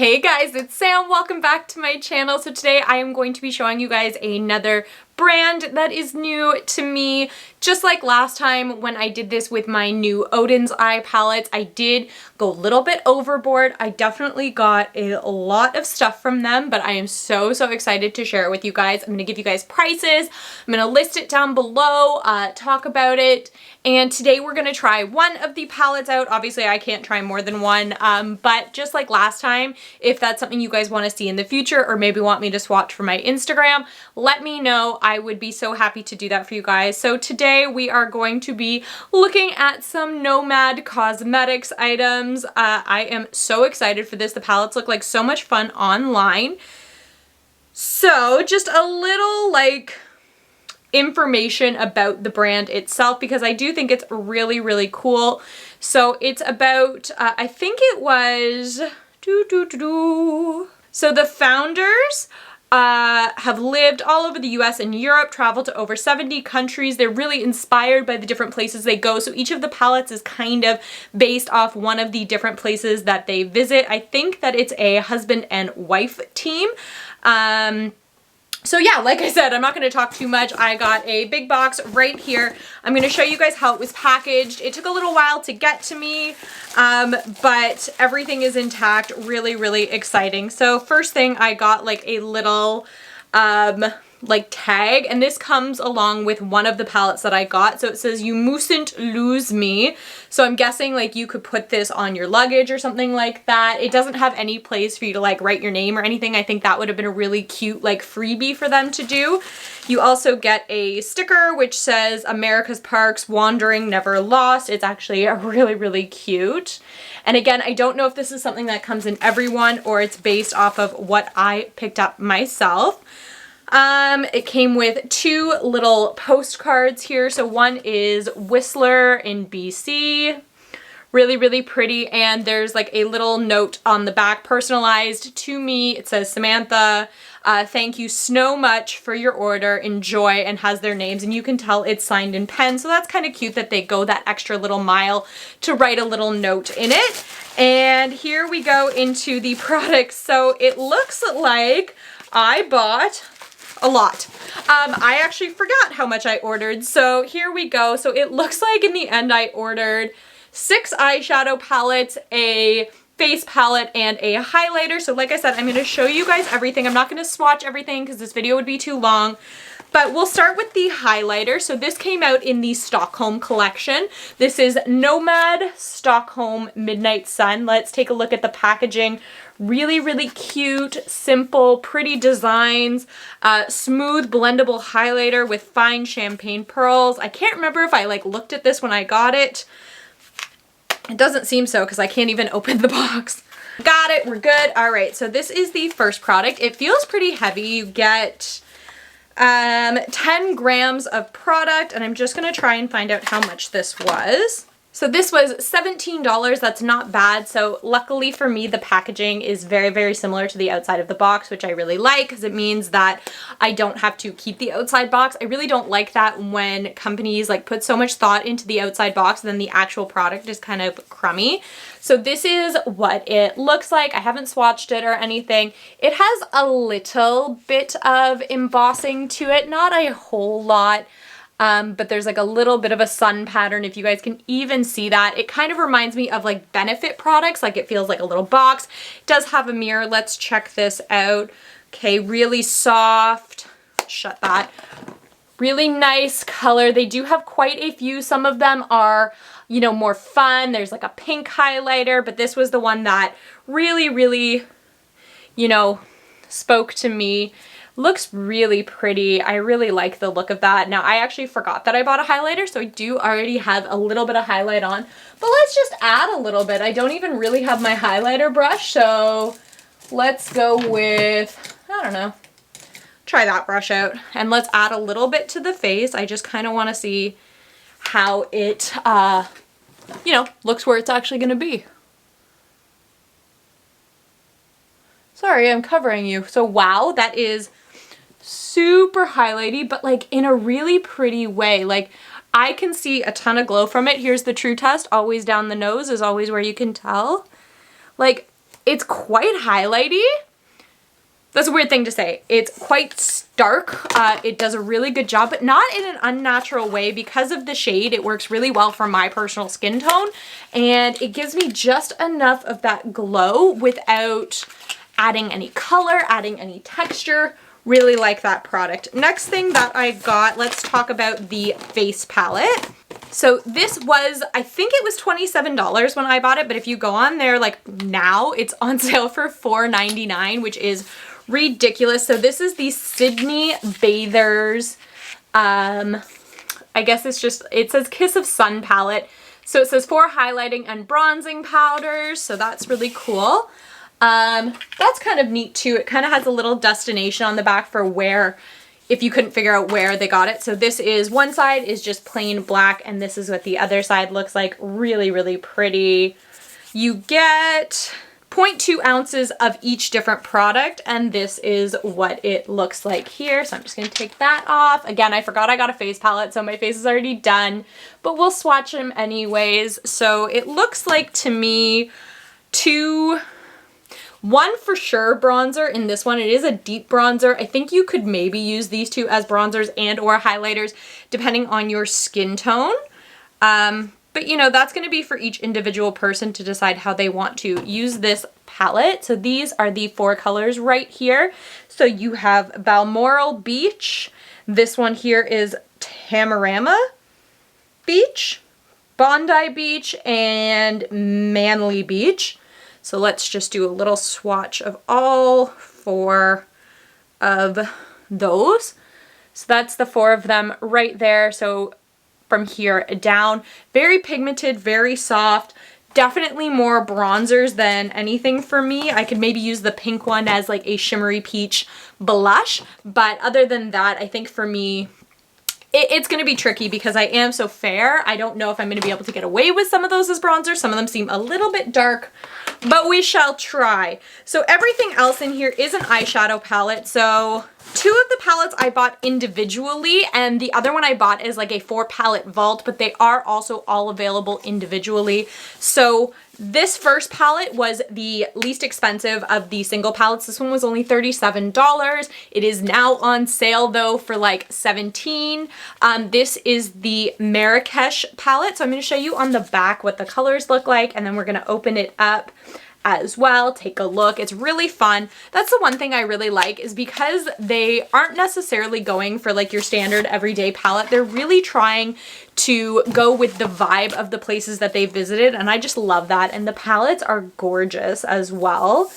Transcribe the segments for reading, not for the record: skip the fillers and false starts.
Hey guys, it's Sam. Welcome back to my channel. So today I am going to be showing you guys another brand that is new to me. Just like last time when I did this with my new Odin's Eye palettes, I did go a little bit overboard. I definitely got a lot of stuff from them, but I am so excited to share it with you guys. I'm going to give you guys prices. I'm going to list it down below, talk about it. And today we're going to try one of the palettes out. Obviously I can't try more than one, but just like last time, if that's something you guys want to see in the future or maybe want me to swatch for my Instagram, let me know. I would be so happy to do that for you guys. So today we are going to be looking at some Nomad Cosmetics items. I am so excited for this. The palettes look like so much fun online. So just a little like information about the brand itself because I do think it's really cool. So it's about, I think it was, so the founders have lived all over the US and Europe, traveled to over 70 countries. They're really inspired by the different places they go. So each of the palettes is kind of based off one of the different places that they visit. I think that it's a husband and wife team. So yeah, like I said, I'm not going to talk too much. I got a big box right here. I'm going to show you guys how it was packaged. It took a little while to get to me, but everything is intact. Really exciting. So first thing, I got like a little like tag, and this comes along with one of the palettes that I got. So it says you mustn't lose me. So I'm guessing like you could put this on your luggage or something like that. It doesn't have any place for you to like write your name or anything. I think that would have been a really cute like freebie for them to do. You also get a sticker which says America's Parks, Wandering, Never Lost. It's actually a really cute. And again, I don't know if this is something that comes in every one or it's based off of what I picked up myself. It came with two little postcards here. So one is Whistler in BC. Really pretty. And there's like a little note on the back, personalized to me. It says, Samantha, thank you so much for your order. Enjoy, and has their names. And you can tell it's signed in pen. So that's kind of cute that they go that extra little mile to write a little note in it. And here we go into the products. So it looks like I bought a lot. I actually forgot how much I ordered. So here we go. So it looks like in the end I ordered 6 eyeshadow palettes, a face palette, and a highlighter. So like I said, I'm going to show you guys everything. I'm not going to swatch everything because this video would be too long. But we'll start with the highlighter. So this came out in the Stockholm collection. This is Nomad Stockholm Midnight Sun. Let's take a look at the packaging. Really cute, simple, pretty designs, smooth blendable highlighter with fine champagne pearls. I can't remember if I like looked at this when I got it. It doesn't seem so because I can't even open the box. Got it, we're good. All right, so this is the first product. It feels pretty heavy. You get 10 grams of product, and I'm just gonna try and find out how much this was. So this was $17, that's not bad. So luckily for me, the packaging is very similar to the outside of the box, which I really like because it means that I don't have to keep the outside box. I really don't like that when companies like put so much thought into the outside box and then the actual product is kind of crummy. So this is what it looks like. I haven't swatched it or anything. It has a little bit of embossing to it, not a whole lot. But there's like a little bit of a sun pattern, if you guys can even see that. It kind of reminds me of like Benefit products, like it feels like a little box. It does have a mirror. Let's check this out. Okay, really soft. Shut that. Really nice color. They do have quite a few. Some of them are, you know, more fun. There's like a pink highlighter, but this was the one that really, you know, spoke to me. Looks really pretty. I really like the look of that. Now, I actually forgot that I bought a highlighter, so I do already have a little bit of highlight on. But let's just add a little bit. I don't even really have my highlighter brush, so let's go with, I don't know, try that brush out. And let's add a little bit to the face. I just kind of want to see how it, you know, looks where it's actually going to be. Sorry, I'm covering you. So wow, that is super highlighty, but like in a really pretty way. Like I can see a ton of glow from it. Here's the true test. Always down the nose is always where you can tell. Like It's quite highlighty. That's a weird thing to say. It's quite stark. It does a really good job, but not in an unnatural way. Because of the shade, it works really well for my personal skin tone, and it gives me just enough of that glow without adding any color, adding any texture. Really like that product. Next thing that I got, let's talk about the face palette. So this was, I think it was $27 when I bought it, but if you go on there like now, it's on sale for $4.99, which is ridiculous. So this is the Sydney Bathers, I guess it's just, it says Kiss of Sun palette. So it says 4 highlighting and bronzing powders. So that's really cool. That's kind of neat too. It kind of has a little destination on the back for where, if you couldn't figure out where they got it. So this is, one side is just plain black, and this is what the other side looks like. Really, really pretty. You get 0.2 ounces of each different product, and this is what it looks like here. So I'm just gonna take that off. Again, I forgot I got a face palette, so my face is already done, but we'll swatch them anyways. So it looks like to me one for sure bronzer in this one. It is a deep bronzer. I think you could maybe use these two as bronzers and or highlighters depending on your skin tone. But you know, that's going to be for each individual person to decide how they want to use this palette. So these are the 4 colors right here. So you have Balmoral Beach. This one here is Tamarama Beach, Bondi Beach, and Manly Beach. So let's just do a little swatch of all 4 of those. So that's the 4 of them right there. So from here down, very pigmented, very soft, definitely more bronzers than anything for me. I could maybe use the pink one as like a shimmery peach blush, but other than that, I think for me, it's going to be tricky because I am so fair. I don't know if I'm going to be able to get away with some of those as bronzer. Some of them seem a little bit dark, but we shall try. So everything else in here is an eyeshadow palette. So 2 of the palettes I bought individually, and the other one I bought is like a 4 palette vault, but they are also all available individually. So this first palette was the least expensive of the single palettes. This one was only $37. It is now on sale though for like $17. This is the Marrakesh palette. So I'm going to show you on the back what the colors look like, and then we're going to open it up as well. Take a look. It's really fun. That's the one thing I really like, is because they aren't necessarily going for like your standard everyday palette. They're really trying to go with the vibe of the places that they visited, and I just love that. And the palettes are gorgeous as well.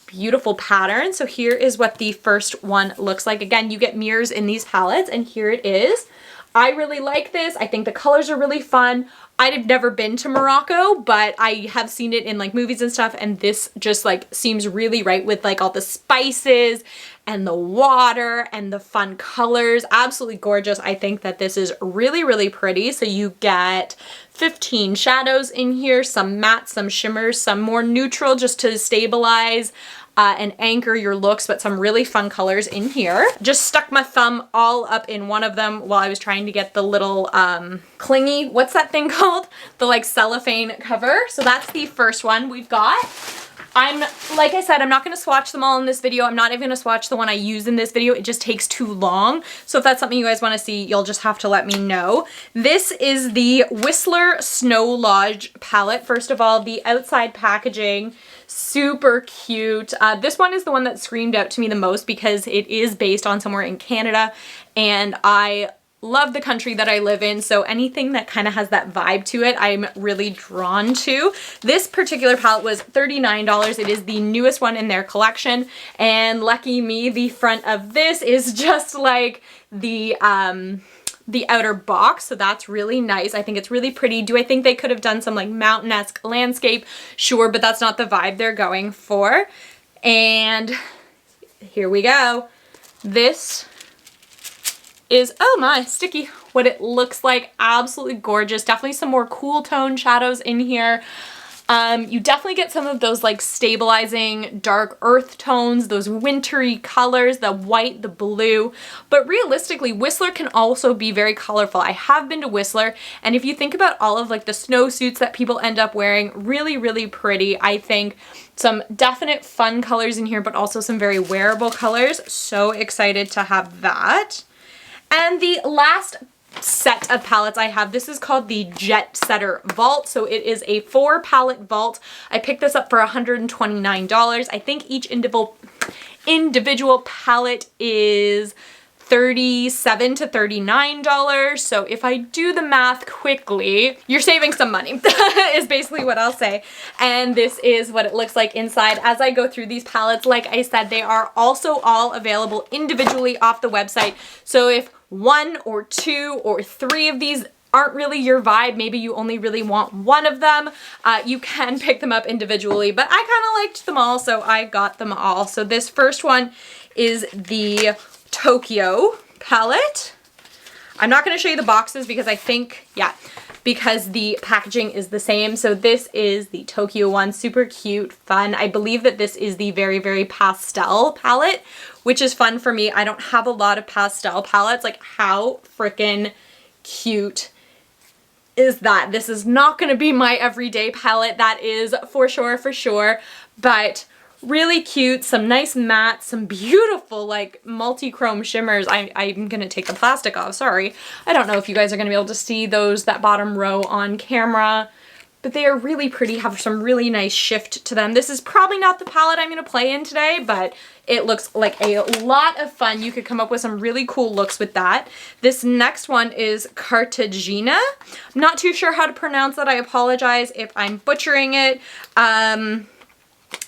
Beautiful pattern. So here is what the first one looks like. Again, you get mirrors in these palettes, and here it is. I really like this. I think the colors are really fun. I've never been to Morocco, but I have seen it in like movies and stuff, and this just like seems really right with like all the spices and the water and the fun colors. Absolutely gorgeous. I think that this is really, really pretty. So you get 15 shadows in here, some matte, some shimmers, some more neutral just to stabilize and anchor your looks, but some really fun colors in here. Just stuck my thumb all up in one of them while I was trying to get the little clingy, what's that thing called? The like cellophane cover. So that's the first one we've got. Like I said, I'm not going to swatch them all in this video. I'm not even going to swatch the one I use in this video. It just takes too long. So if that's something you guys want to see, you'll just have to let me know. This is the Whistler Snow Lodge palette. First of all, the outside packaging, super cute. This one is the one that screamed out to me the most because it is based on somewhere in Canada, and I love the country that I live in, so anything that kind of has that vibe to it, I'm really drawn to. This particular palette was $39. It is the newest one in their collection, and lucky me, the front of this is just like the outer box, so that's really nice. I think it's really pretty. Do I think they could have done some like mountain-esque landscape? Sure, but that's not the vibe they're going for. And here we go. This is, oh my, sticky, what it looks like. Absolutely gorgeous. Definitely some more cool tone shadows in here. You definitely get some of those like stabilizing dark earth tones, those wintry colors, the white, the blue, but realistically Whistler can also be very colorful. I have been to Whistler, and if you think about all of like the snowsuits that people end up wearing, really, really pretty. I think some definite fun colors in here, but also some very wearable colors. So excited to have that. And the last set of palettes I have, this is called the Jetsetter Vault. So it is a 4 palette vault. I picked this up for $129. I think each individual palette is $37 to $39. So if I do the math quickly, you're saving some money is basically what I'll say. And this is what it looks like inside as I go through these palettes. Like I said, they are also all available individually off the website. So if 1 or 2 or 3 of these aren't really your vibe, maybe you only really want one of them, you can pick them up individually, but I kind of liked them all, so I got them all. So this first one is the Tokyo palette. I'm not going to show you the boxes because I think, yeah, because the packaging is the same. So this is the Tokyo one, super cute, fun. I believe that this is the very, very pastel palette, which is fun for me. I don't have a lot of pastel palettes. Like, how freaking cute is that? This is not going to be my everyday palette, that is for sure, but really cute, some nice mattes, some beautiful like multi-chrome shimmers. I'm gonna take the plastic off, sorry. I don't know if you guys are gonna be able to see those, that bottom row on camera, but they are really pretty, have some really nice shift to them. This is probably not the palette I'm gonna play in today, but it looks like a lot of fun. You could come up with some really cool looks with that. This next one is Cartagena. I'm not too sure how to pronounce that. I apologize if I'm butchering it.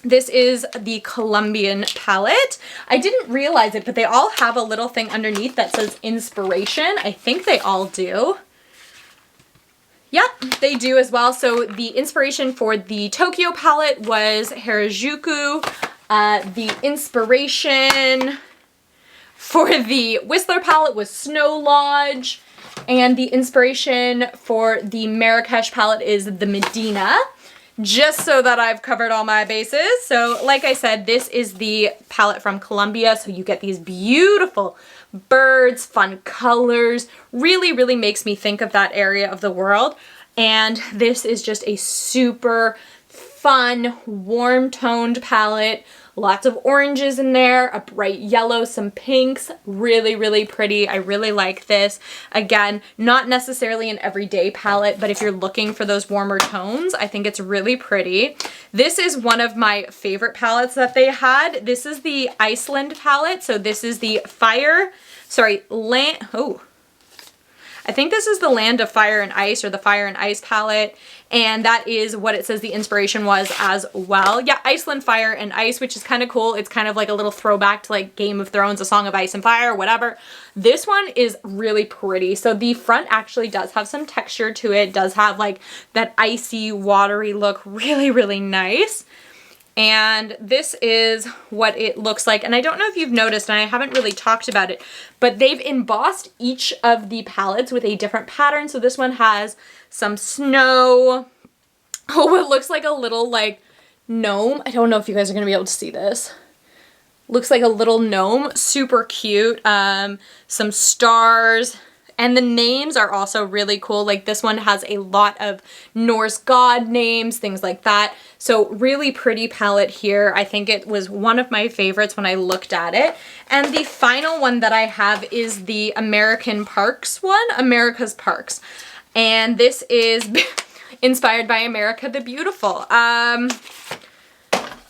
This is the Colombian palette. I didn't realize it, but they all have a little thing underneath that says inspiration. I think they all do. Yep, they do as well. So the inspiration for the Tokyo palette was Harajuku. The inspiration for the Whistler palette was Snow Lodge. And the inspiration for the Marrakesh palette is the Medina. Just so that I've covered all my bases. So like I said, this is the palette from Colombia. So you get these beautiful birds, fun colors, really, really makes me think of that area of the world. And this is just a super fun, warm toned palette. Lots of oranges in there, a bright yellow, some pinks, really, really pretty. I really like this. Again, not necessarily an everyday palette, but if you're looking for those warmer tones, I think it's really pretty. This is one of my favorite palettes that they had. This is the Iceland palette. So this is the I think this is the Land of Fire and Ice, or the Fire and Ice palette, and that is what it says the inspiration was as well. Yeah, Iceland Fire and Ice, which is kind of cool. It's kind of like a little throwback to like Game of Thrones, A Song of Ice and Fire, whatever. This one is really pretty. So the front actually does have some texture to it, does have like that icy, watery look, really, really nice. And this is what it looks like. And I don't know if you've noticed, and I haven't really talked about it, but they've embossed each of the palettes with a different pattern. So this one has some snow. Oh, it looks like a little like gnome. I don't know if you guys are going to be able to see this. Looks like a little gnome, super cute. Some stars. And the names are also really cool. Like this one has a lot of Norse god names, things like that. So really pretty palette here. I think it was one of my favorites when I looked at it. And the final one that I have is the American Parks one, America's Parks. And this is inspired by America the Beautiful.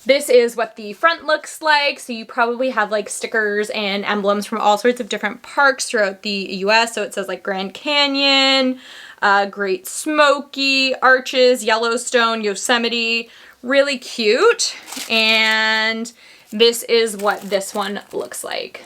This is what the front looks like. So you probably have like stickers and emblems from all sorts of different parks throughout the US. So it says like Grand Canyon, Great Smoky, Arches, Yellowstone, Yosemite, really cute. And this is what this one looks like.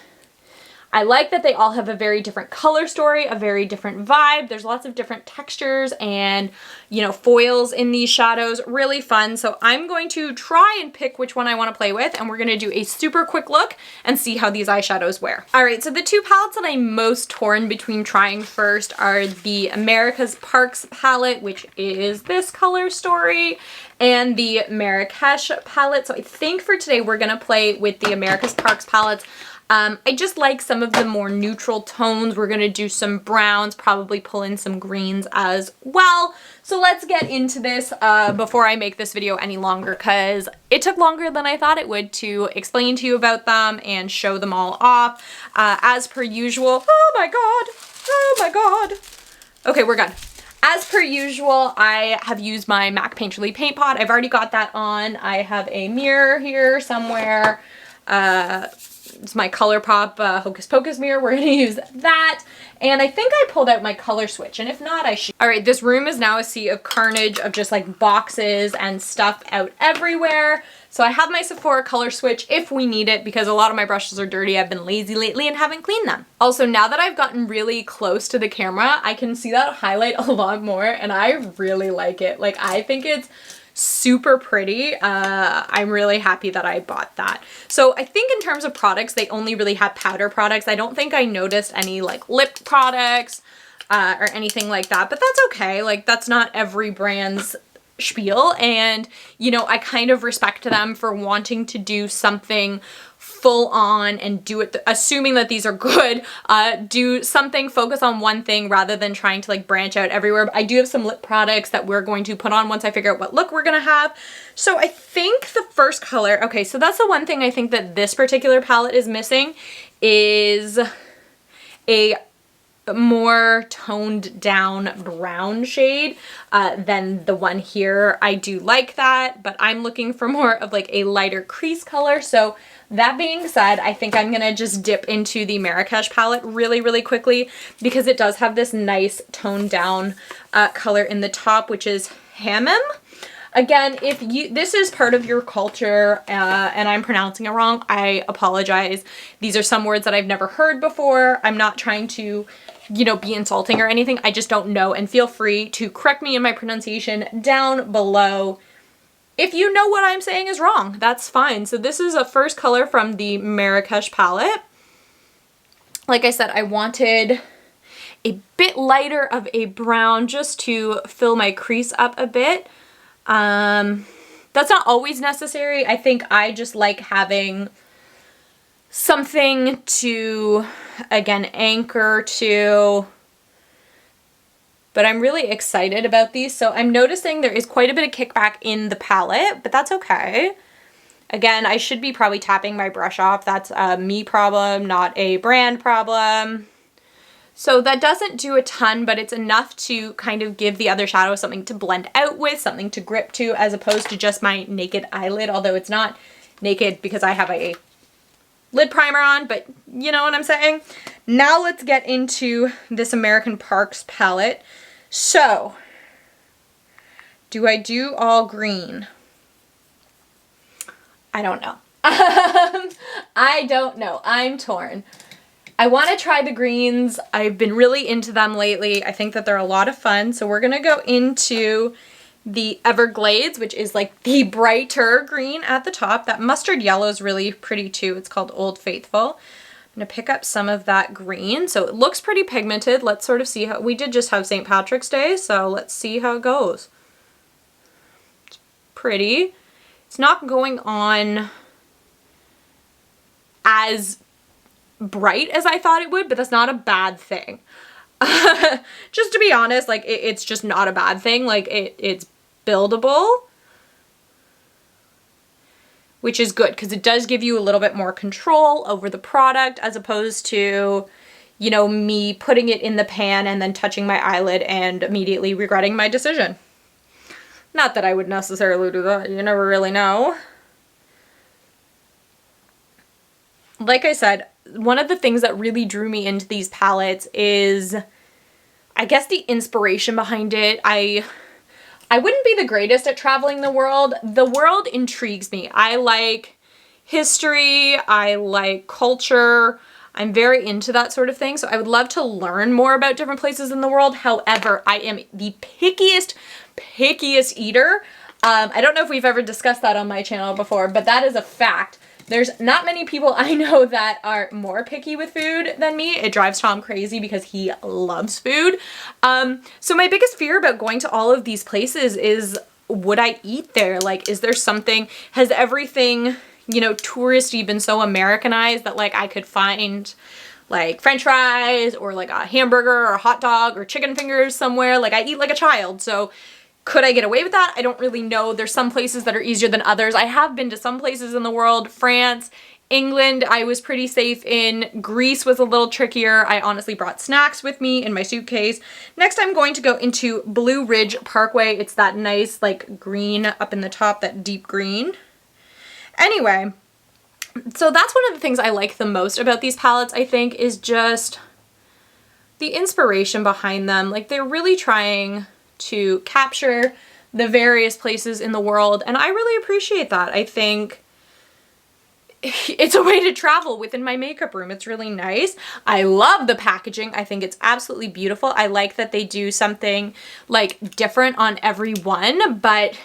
I like that they all have a very different color story, a very different vibe. There's lots of different textures and, you know, foils in these shadows. Really fun. So I'm going to try and pick which one I want to play with, and we're going to do a super quick look and see how these eyeshadows wear. All right, so the two palettes that I'm most torn between trying first are the America's Parks palette, which is this color story, and the Marrakesh palette. So I think for today we're gonna play with the America's Parks palettes. I just like some of the more neutral tones. We're gonna do some browns, probably pull in some greens as well. So let's get into this before I make this video any longer, because it took longer than I thought it would to explain to you about them and show them all off. As per usual, oh my god, oh my god. Okay, we're good. As per usual, I have used my MAC Painterly paint pot. I've already got that on. I have a mirror here somewhere. It's my ColourPop Hocus Pocus mirror. We're gonna use that. And I think I pulled out my color switch, and if not, I should. All right, this room is now a sea of carnage of just like boxes and stuff out everywhere. So I have my Sephora color switch if we need it, because a lot of my brushes are dirty. I've been lazy lately and haven't cleaned them. Also, now that I've gotten really close to the camera, I can see that highlight a lot more, and I really like it. Like, I think it's super pretty. I'm really happy that I bought that. So I think in terms of products, they only really have powder products. I don't think I noticed any like lip products or anything like that, but that's okay. Like, that's not every brand's spiel, and you know, I kind of respect them for wanting to do something full on and do it, assuming that these are good, do something, focus on one thing rather than trying to like branch out everywhere. But I do have some lip products that we're going to put on once I figure out what look we're gonna have. So I think the first color, okay, so that's the one thing I think that this particular palette is missing, is a more toned down brown shade than the one here. I do like that, but I'm looking for more of like a lighter crease color. So that being said, I think I'm gonna just dip into the Marrakesh palette really quickly, because it does have this nice toned down color in the top, which is Hamam. Again, if this is part of your culture and I'm pronouncing it wrong, I apologize. These are some words that I've never heard before. I'm not trying to, you know, be insulting or anything. I just don't know, and feel free to correct me in my pronunciation down below. If you know what I'm saying is wrong, that's fine. So this is a first color from the Marrakesh palette. Like I said, I wanted a bit lighter of a brown just to fill my crease up a bit. That's not always necessary. I think I just like having something to, again, anchor to. But I'm really excited about these. So I'm noticing there is quite a bit of kickback in the palette, but that's okay. Again, I should be probably tapping my brush off. That's a me problem, not a brand problem. So that doesn't do a ton, but it's enough to kind of give the other shadow something to blend out with, something to grip to, as opposed to just my naked eyelid, although it's not naked because I have a lid primer on, but you know what I'm saying? Now let's get into this American Parks palette. So, do I do all green? I don't know. I don't know. I'm torn. I want to try the greens. I've been really into them lately. I think that they're a lot of fun. So we're going to go into the Everglades, which is like the brighter green at the top. That mustard yellow is really pretty too. It's called Old Faithful. I'm going to pick up some of that green. So it looks pretty pigmented. Let's sort of see how, we did just have St. Patrick's Day, so let's see how it goes. It's pretty. It's not going on as bright as I thought it would, but that's not a bad thing. Just to be honest, like it's just not a bad thing. Like it's buildable, which is good because it does give you a little bit more control over the product, as opposed to, you know, me putting it in the pan and then touching my eyelid and immediately regretting my decision. Not that I would necessarily do that. You never really know. Like I said, one of the things that really drew me into these palettes is, I guess, the inspiration behind it. I wouldn't be the greatest at traveling the world. The world intrigues me. I like history. I like culture. I'm very into that sort of thing. So I would love to learn more about different places in the world. However, I am the pickiest eater. I don't know if we've ever discussed that on my channel before, but that is a fact. There's not many people I know that are more picky with food than me. It drives Tom crazy because he loves food. So my biggest fear about going to all of these places is would I eat there? Like, is there something, has everything, you know, touristy been so Americanized that like I could find like French fries or like a hamburger or a hot dog or chicken fingers somewhere? Like, I eat like a child, so could I get away with that? I don't really know. There's some places that are easier than others. I have been to some places in the world, France, England, I was pretty safe in. Greece was a little trickier. I honestly brought snacks with me in my suitcase. Next, I'm going to go into Blue Ridge Parkway. It's that nice like green up in the top, that deep green. Anyway, so that's one of the things I like the most about these palettes, I think, is just the inspiration behind them. Like, they're really trying to capture the various places in the world, and I really appreciate that. I think it's a way to travel within my makeup room. It's really nice. I love the packaging. I think it's absolutely beautiful. I like that they do something like different on every one, but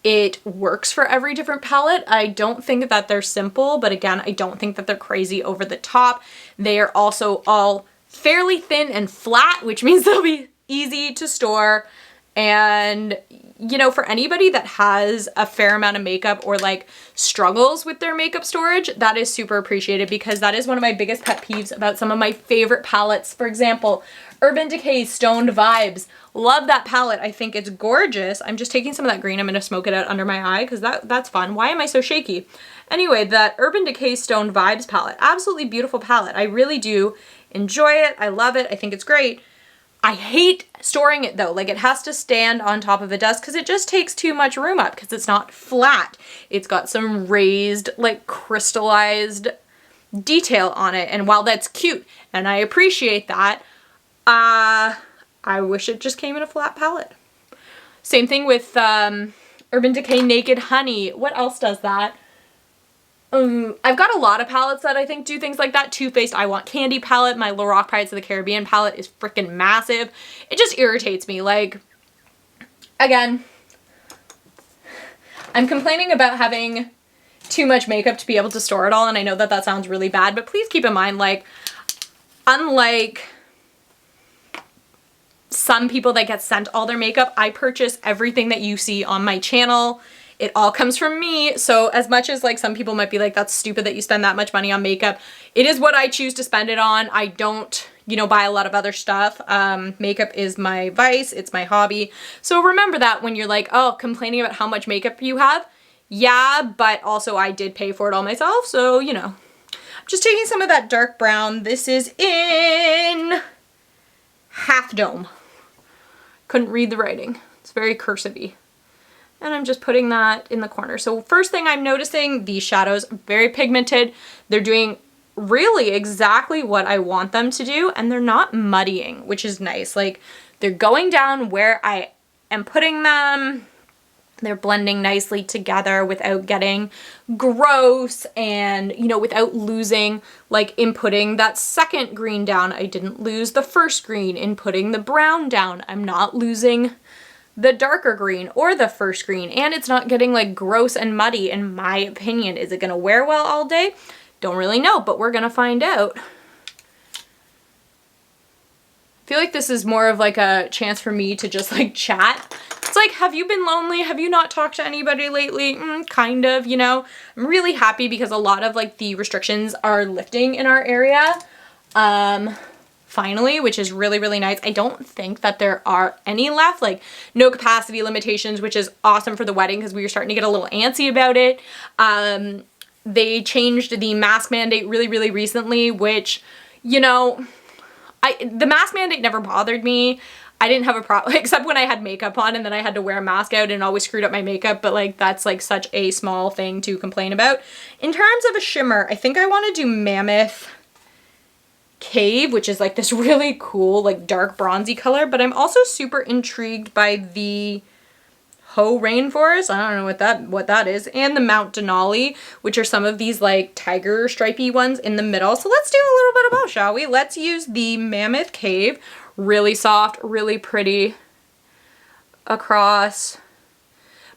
it works for every different palette. I don't think that they're simple, but again, I don't think that they're crazy over the top. They are also all fairly thin and flat, which means they'll be easy to store. And, you know, for anybody that has a fair amount of makeup or like struggles with their makeup storage, that is super appreciated, because that is one of my biggest pet peeves about some of my favorite palettes. For example, Urban Decay Stoned Vibes. Love that palette. I think it's gorgeous. I'm just taking some of that green. I'm going to smoke it out under my eye because that's fun. Why am I so shaky? Anyway, that Urban Decay Stoned Vibes palette. Absolutely beautiful palette. I really do enjoy it. I love it. I think it's great. I hate storing it though. Like, it has to stand on top of a desk because it just takes too much room up because it's not flat. It's got some raised, like crystallized detail on it. And while that's cute and I appreciate that, I wish it just came in a flat palette. Same thing with Urban Decay Naked Honey. What else does that? I've got a lot of palettes that I think do things like that. Too Faced I Want Candy palette. My Lorac Pirates of the Caribbean palette is freaking massive. It just irritates me. Like, again, I'm complaining about having too much makeup to be able to store it all, and I know that that sounds really bad, but please keep in mind, like, unlike some people that get sent all their makeup, I purchase everything that you see on my channel. It all comes from me. So as much as like some people might be like, that's stupid that you spend that much money on makeup, it is what I choose to spend it on. I don't, you know, buy a lot of other stuff. Makeup is my vice. It's my hobby. So remember that when you're like, oh, complaining about how much makeup you have. Yeah, but also I did pay for it all myself. So, you know, I'm just taking some of that dark brown. This is in Half Dome. Couldn't read the writing. It's very cursive-y. And I'm just putting that in the corner. So first thing I'm noticing, these shadows, very pigmented. They're doing really exactly what I want them to do, and they're not muddying, which is nice. Like, they're going down where I am putting them. They're blending nicely together without getting gross and, you know, without losing, like, in putting that second green down. I didn't lose the first green in putting the brown down. I'm not losing the darker green or the first green, and it's not getting like gross and muddy, in my opinion. Is it gonna wear well all day? Don't really know, but we're gonna find out. I feel like this is more of like a chance for me to just like chat. It's like, have you been lonely? Have you not talked to anybody lately? Kind of, you know. I'm really happy because a lot of like the restrictions are lifting in our area. Finally, which is really, really nice. I don't think that there are any left, like no capacity limitations, which is awesome for the wedding because we were starting to get a little antsy about it. They changed the mask mandate really, really recently, which, you know, the mask mandate never bothered me. I didn't have a problem, except when I had makeup on and then I had to wear a mask out and it always screwed up my makeup, but like that's like such a small thing to complain about. In terms of a shimmer, I think I want to do Mammoth Cave, which is like this really cool like dark bronzy color, but I'm also super intrigued by the Ho Rainforest. I don't know what that is, and the Mount Denali, which are some of these like tiger stripey ones in the middle. So let's do a little bit of both, shall we? Let's use the Mammoth Cave. Really soft, really pretty across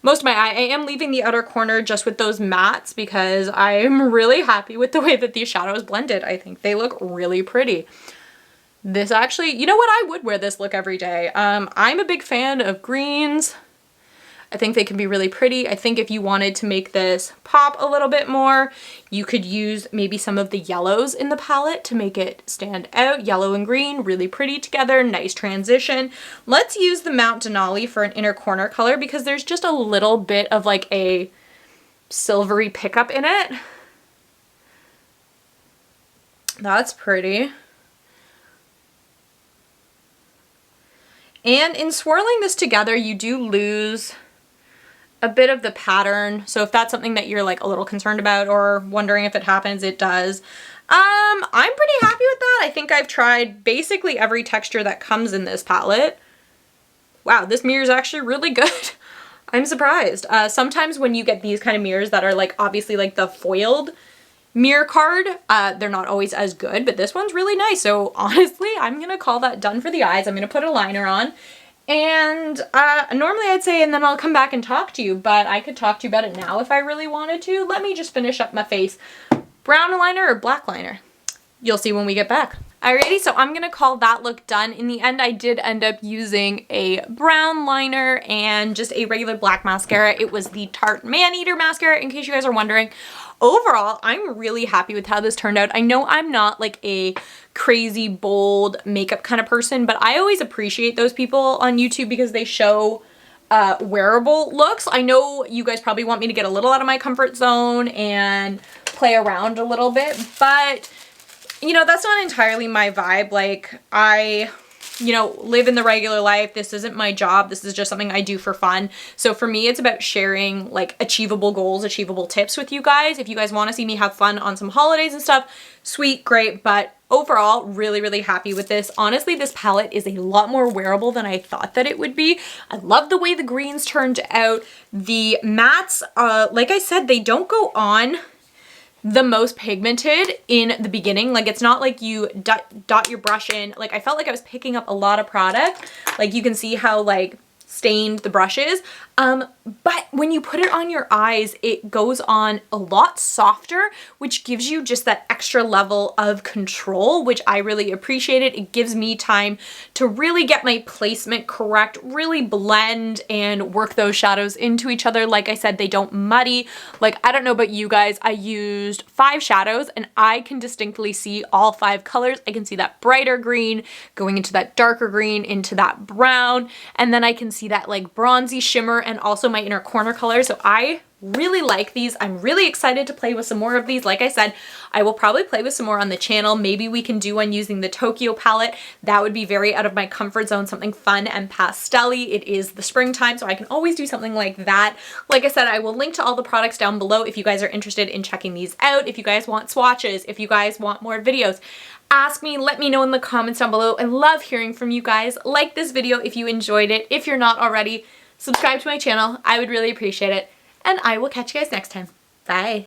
most of my eye. I am leaving the outer corner just with those mattes because I'm really happy with the way that these shadows blended. I think they look really pretty. This actually, you know what? I would wear this look every day. I'm a big fan of greens. I think they can be really pretty. I think if you wanted to make this pop a little bit more, you could use maybe some of the yellows in the palette to make it stand out. Yellow and green, really pretty together, nice transition. Let's use the Mount Denali for an inner corner color because there's just a little bit of like a silvery pickup in it. That's pretty. And in swirling this together, you do lose a bit of the pattern. So if that's something that you're like a little concerned about or wondering if it happens, it does. I'm pretty happy with that. I think I've tried basically every texture that comes in this palette. Wow, this mirror is actually really good. I'm surprised. Sometimes when you get these kind of mirrors that are like obviously like the foiled mirror card, they're not always as good, but this one's really nice. So honestly, I'm gonna call that done for the eyes. I'm gonna put a liner on. And normally I'd say, and then I'll come back and talk to you, but I could talk to you about it now if I really wanted to. Let me just finish up my face. Brown liner or black liner? You'll see when we get back. Alrighty, so I'm gonna call that look done. In the end, I did end up using a brown liner and just a regular black mascara. It was the Tarte Maneater mascara, in case you guys are wondering. Overall, I'm really happy with how this turned out. I know I'm not like a crazy bold makeup kind of person, but I always appreciate those people on YouTube because they show wearable looks. I know you guys probably want me to get a little out of my comfort zone and play around a little bit, but you know, that's not entirely my vibe. Like I, you know, live in the regular life. This isn't my job. This is just something I do for fun. So for me, it's about sharing like achievable goals, achievable tips with you guys. If you guys want to see me have fun on some holidays and stuff, sweet, great. But overall, really, really happy with this. Honestly, this palette is a lot more wearable than I thought that it would be. I love the way the greens turned out. The mattes, like I said, they don't go on the most pigmented in the beginning. Like it's not like you dot your brush in. Like I felt like I was picking up a lot of product. Like you can see how like stained the brush is. But when you put it on your eyes, it goes on a lot softer, which gives you just that extra level of control, which I really appreciate it. It gives me time to really get my placement correct, really blend and work those shadows into each other. Like I said, they don't muddy. Like, I don't know about you guys, I used 5 shadows and I can distinctly see all 5 colors. I can see that brighter green going into that darker green, into that brown, and then I can see that like bronzy shimmer and also my inner corner color. So I really like these. I'm really excited to play with some more of these. Like I said, I will probably play with some more on the channel. Maybe we can do one using the Tokyo palette. That would be very out of my comfort zone, something fun and pastel-y. It is the springtime, so I can always do something like that. Like I said, I will link to all the products down below if you guys are interested in checking these out. If you guys want swatches, if you guys want more videos, ask me, let me know in the comments down below. I love hearing from you guys. Like this video if you enjoyed it. If you're not already, subscribe to my channel. I would really appreciate it. And I will catch you guys next time. Bye.